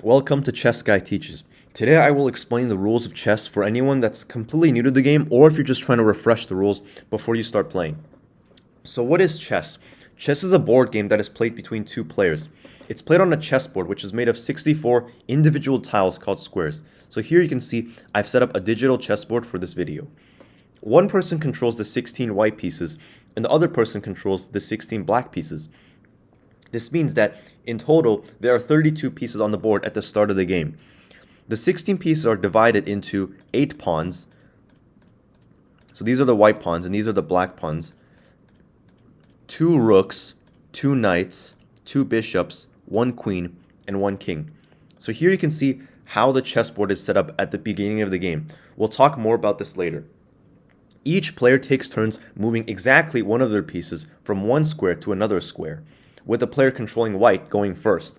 Welcome to Chess Guy Teaches. Today I will explain the rules of chess for anyone that's completely new to the game or if you're just trying to refresh the rules before you start playing. So what is chess? Chess is a board game that is played between two players. It's played on a chessboard which is made of 64 individual tiles called squares. So here you can see I've set up a digital chessboard for this video. One person controls the 16 white pieces and the other person controls the 16 black pieces. This means that in total, there are 32 pieces on the board at the start of the game. The 16 pieces are divided into 8 pawns. So these are the white pawns and these are the black pawns. 2 rooks, 2 knights, 2 bishops, 1 queen, and 1 king. So here you can see how the chessboard is set up at the beginning of the game. We'll talk more about this later. Each player takes turns moving exactly one of their pieces from one square to another square, with the player controlling white going first.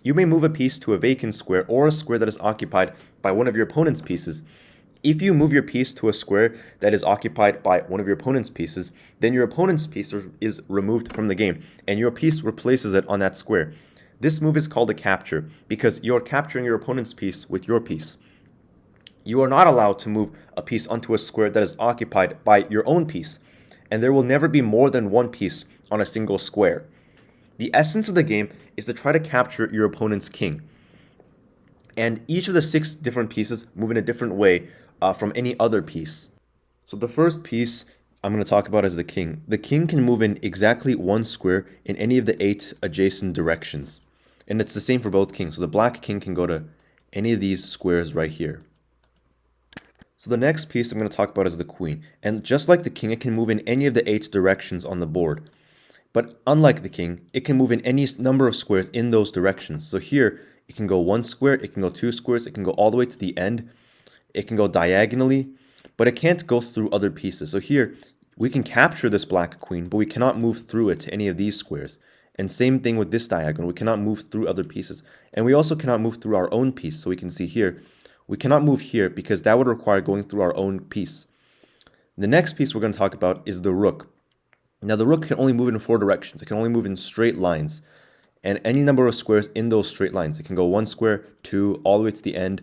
You may move a piece to a vacant square or a square that is occupied by one of your opponent's pieces. If you move your piece to a square that is occupied by one of your opponent's pieces, then your opponent's piece is removed from the game and your piece replaces it on that square. This move is called a capture because you are capturing your opponent's piece with your piece. You are not allowed to move a piece onto a square that is occupied by your own piece, and there will never be more than one piece on a single square. The essence of the game is to try to capture your opponent's king. And each of the 6 different pieces move in a different way from any other piece. So the first piece I'm going to talk about is the king. The king can move in exactly one square in any of the 8 adjacent directions. And it's the same for both kings. So the black king can go to any of these squares right here. So the next piece I'm going to talk about is the queen. And just like the king, it can move in any of the 8 directions on the board. But unlike the king, it can move in any number of squares in those directions. So here, it can go 1 square, it can go 2 squares, it can go all the way to the end. It can go diagonally, but it can't go through other pieces. So here, we can capture this black queen, but we cannot move through it to any of these squares. And same thing with this diagonal, we cannot move through other pieces. And we also cannot move through our own piece. So we can see here, we cannot move here because that would require going through our own piece. The next piece we're going to talk about is the rook. Now the rook can only move in 4 directions. It can only move in straight lines and any number of squares in those straight lines. It can go 1 square, 2, all the way to the end.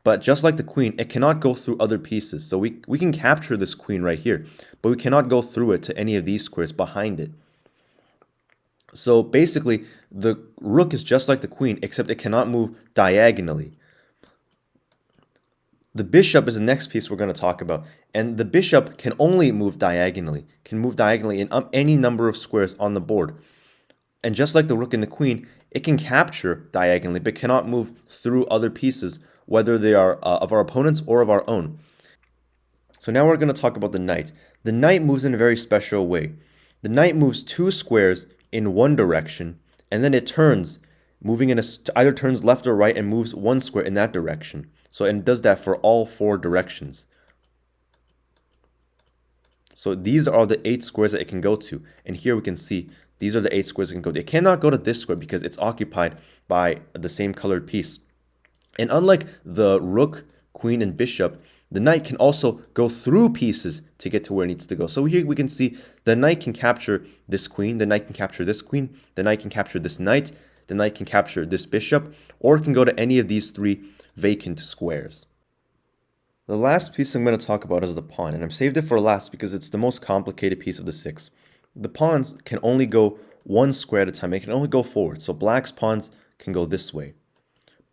But just like the queen, it cannot go through other pieces. So we can capture this queen right here, but we cannot go through it to any of these squares behind it. So basically, the rook is just like the queen, except it cannot move diagonally. The bishop is the next piece we're going to talk about, and the bishop can only move diagonally, in any number of squares on the board. And just like the rook and the queen, it can capture diagonally, but cannot move through other pieces, whether they are of our opponents or of our own. So now we're going to talk about the knight. The knight moves in a very special way. The knight moves 2 squares in one direction, and then it turns, either turns left or right and moves 1 square in that direction. So and does that for all 4 directions. So these are the 8 squares that it can go to. And here we can see these are the 8 squares it can go to. It cannot go to this square because it's occupied by the same colored piece. And unlike the rook, queen, and bishop, the knight can also go through pieces to get to where it needs to go. So here we can see the knight can capture this queen, the knight can capture this queen, the knight can capture this knight, the knight can capture this bishop, or it can go to any of these 3 vacant squares. The last piece I'm going to talk about is the pawn, and I've saved it for last because it's the most complicated piece of the 6. The pawns can only go 1 square at a time. They can only go forward, so black's pawns can go this way.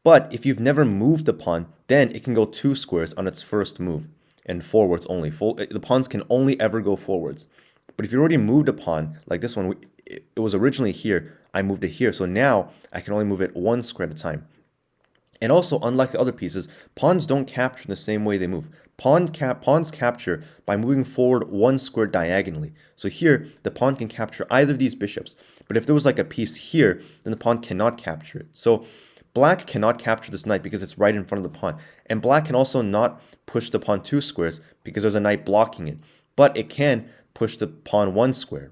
But if you've never moved the pawn, then it can go 2 squares on its first move, and forwards only. The pawns can only ever go forwards. But if you already moved a pawn, like this one, it was originally here, I moved it here, so now I can only move it 1 square at a time. And also, unlike the other pieces, pawns don't capture in the same way they move. Pawns capture by moving forward 1 square diagonally. So here, the pawn can capture either of these bishops. But if there was like a piece here, then the pawn cannot capture it. So black cannot capture this knight because it's right in front of the pawn. And black can also not push the pawn 2 squares because there's a knight blocking it. But it can push the pawn 1 square.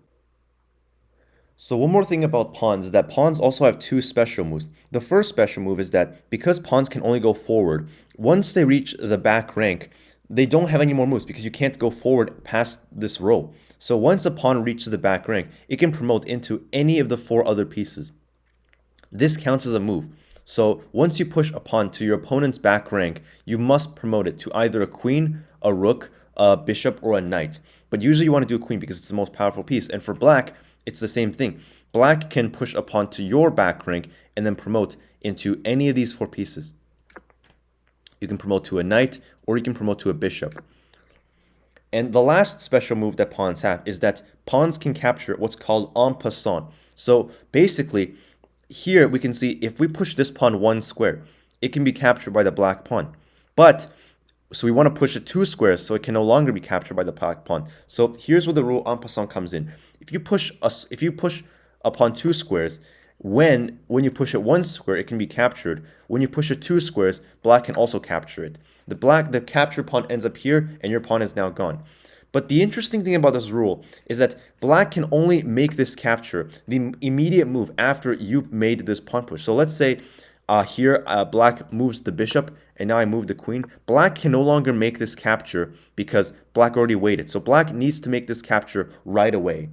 So one more thing about pawns is that pawns also have 2 special moves. The first special move is that because pawns can only go forward, once they reach the back rank, they don't have any more moves because you can't go forward past this row. So once a pawn reaches the back rank, it can promote into any of the 4 other pieces. This counts as a move. So once you push a pawn to your opponent's back rank, you must promote it to either a queen, a rook, a bishop, or a knight. But usually you want to do a queen because it's the most powerful piece. And for black, it's the same thing. Black can push a pawn to your back rank and then promote into any of these 4 pieces. You can promote to a knight or you can promote to a bishop. And the last special move that pawns have is that pawns can capture what's called en passant. So basically, here we can see if we push this pawn 1 square, it can be captured by the black pawn. So we want to push it 2 squares so it can no longer be captured by the black pawn. So here's where the rule en passant comes in. If you push a pawn 2 squares, when you push it 1 square, it can be captured. When you push it 2 squares, black can also capture it. The captured pawn ends up here, and your pawn is now gone. But the interesting thing about this rule is that black can only make this capture the immediate move after you've made this pawn push. So let's say here black moves the bishop, and now I move the queen. Black can no longer make this capture because black already waited. So black needs to make this capture right away.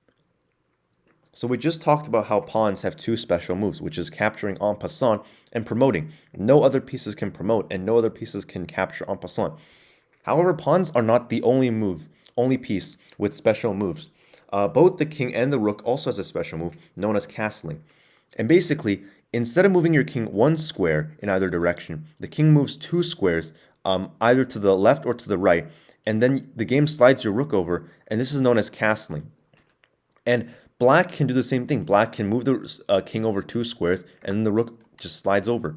So we just talked about how pawns have 2 special moves, which is capturing en passant and promoting. No other pieces can promote and no other pieces can capture en passant. However, pawns are not the only piece with special moves. Both the king and the rook also has a special move known as castling. And basically, instead of moving your king 1 square in either direction, the king moves 2 squares either to the left or to the right, and then the game slides your rook over, and this is known as castling. And black can do the same thing. Black can move the king over 2 squares, and then the rook just slides over.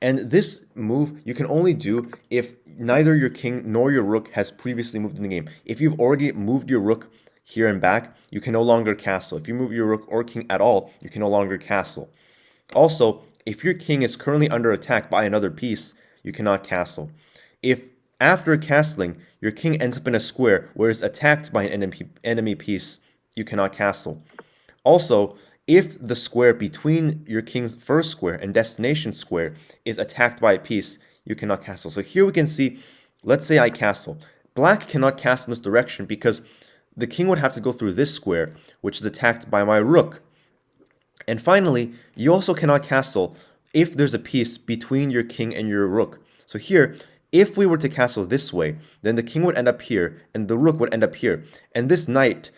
And this move you can only do if neither your king nor your rook has previously moved in the game. If you've already moved your rook here and back, you can no longer castle. If you move your rook or king at all, you can no longer castle. Also, if your king is currently under attack by another piece, you cannot castle. If after castling, your king ends up in a square where it's attacked by an enemy piece, you cannot castle. Also, if the square between your king's first square and destination square is attacked by a piece, you cannot castle. So here we can see, let's say I castle. Black cannot castle in this direction because the king would have to go through this square, which is attacked by my rook. And finally, you also cannot castle if there's a piece between your king and your rook. So here, if we were to castle this way, then the king would end up here and the rook would end up here. And this knight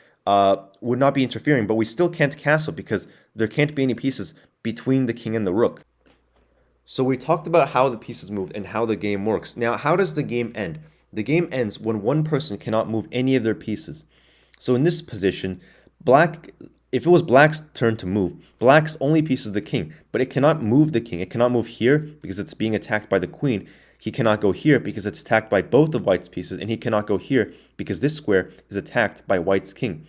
would not be interfering, but we still can't castle because there can't be any pieces between the king and the rook. So we talked about how the pieces move and how the game works. Now, how does the game end? The game ends when one person cannot move any of their pieces. So in this position, if it was black's turn to move, black's only piece is the king, but it cannot move the king. It cannot move here because it's being attacked by the queen. He cannot go here because it's attacked by both of white's pieces, and he cannot go here because this square is attacked by white's king.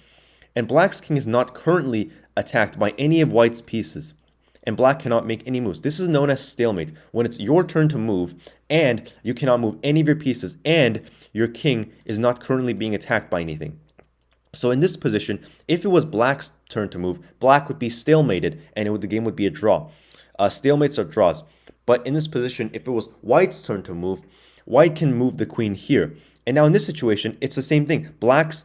And black's king is not currently attacked by any of white's pieces, and black cannot make any moves. This is known as stalemate, when it's your turn to move, and you cannot move any of your pieces, and your king is not currently being attacked by anything. So in this position, if it was black's turn to move, black would be stalemated, and the game would be a draw. Stalemates are draws. But in this position, if it was white's turn to move, white can move the queen here. And now in this situation, it's the same thing. Black's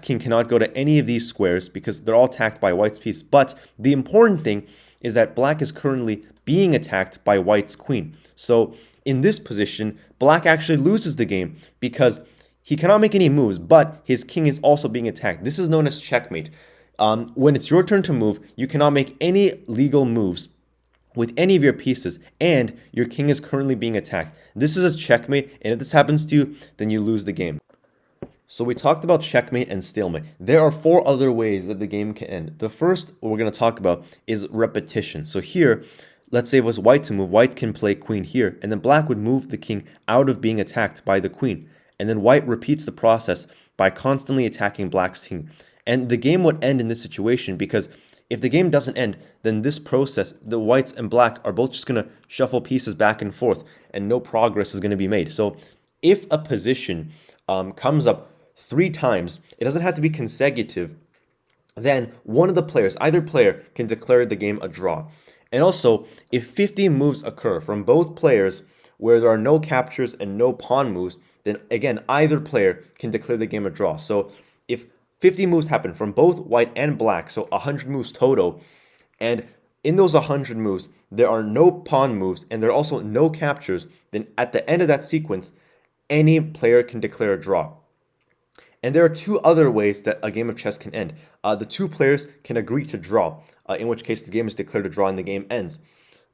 king cannot go to any of these squares because they're all attacked by white's piece. But the important thing is that black is currently being attacked by white's queen. So in this position, black actually loses the game because he cannot make any moves, but his king is also being attacked. This is known as checkmate. When it's your turn to move, you cannot make any legal moves with any of your pieces, and your king is currently being attacked. This is a checkmate, and if this happens to you, then you lose the game. So we talked about checkmate and stalemate. There are 4 other ways that the game can end. The first we're going to talk about is repetition. So here, let's say it was white to move. White can play queen here, and then black would move the king out of being attacked by the queen. And then white repeats the process by constantly attacking black's king. And the game would end in this situation because if the game doesn't end, then this process, the whites and black are both just going to shuffle pieces back and forth, and no progress is going to be made. So if a position comes up 3 times, it doesn't have to be consecutive, then one of the players, either player, can declare the game a draw. And also, if 50 moves occur from both players where there are no captures and no pawn moves, then again, either player can declare the game a draw. So if 50 moves happen from both white and black, so 100 moves total, and in those 100 moves, there are no pawn moves and there are also no captures, then at the end of that sequence, any player can declare a draw. And there are two other ways that a game of chess can end. The two players can agree to draw, in which case the game is declared a draw and the game ends.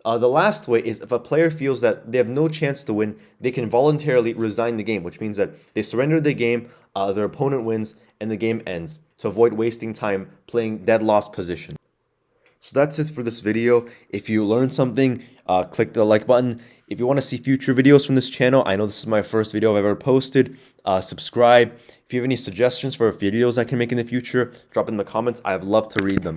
The last way is if a player feels that they have no chance to win, they can voluntarily resign the game, which means that they surrender the game, their opponent wins, and the game ends to avoid wasting time playing dead lost position. So that's it for this video. If you learned something, click the like button. If you want to see future videos from this channel, I know this is my first video I've ever posted, subscribe. If you have any suggestions for videos I can make in the future, drop in the comments. I'd love to read them.